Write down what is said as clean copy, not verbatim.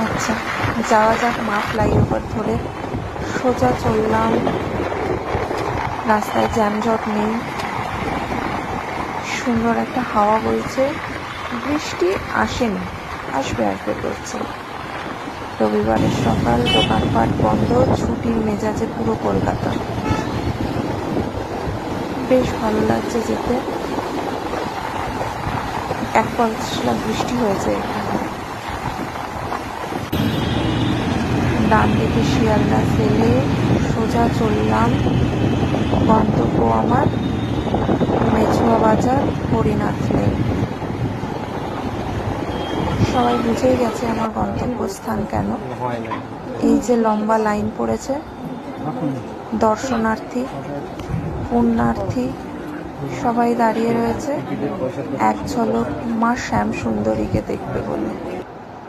আচ্ছা, যাওয়া যাক মা ফ্লাইওভার ধরে। সোজা চললাম, রাস্তায় জ্যামজট নেই, সুন্দর একটা হাওয়া বইছে, বৃষ্টি আসেনি, আসবে আসবে করছে। রবিবারের সকাল, দোকানপাট বন্ধ, ছুটির মেজাজে পুরো কলকাতা। বেশ ভালো লাগছে যেতে। এক পশলা বৃষ্টি হয়েছে এখানে। ডান দিকে শিয়ালদা ফেলে সোজা চললাম, গন্তব্য আমার মেছুয়া বাজার, হরিনাথ লেন। সবাই বুঝেই গেছে আমার গন্তব্যস্থান কেন। এই যে লম্বা লাইন পড়েছে, দর্শনার্থী, পুণ্যার্থী সবাই দাঁড়িয়ে রয়েছে এক ঝলক মা শ্যাম সুন্দরীকে দেখবে বলে।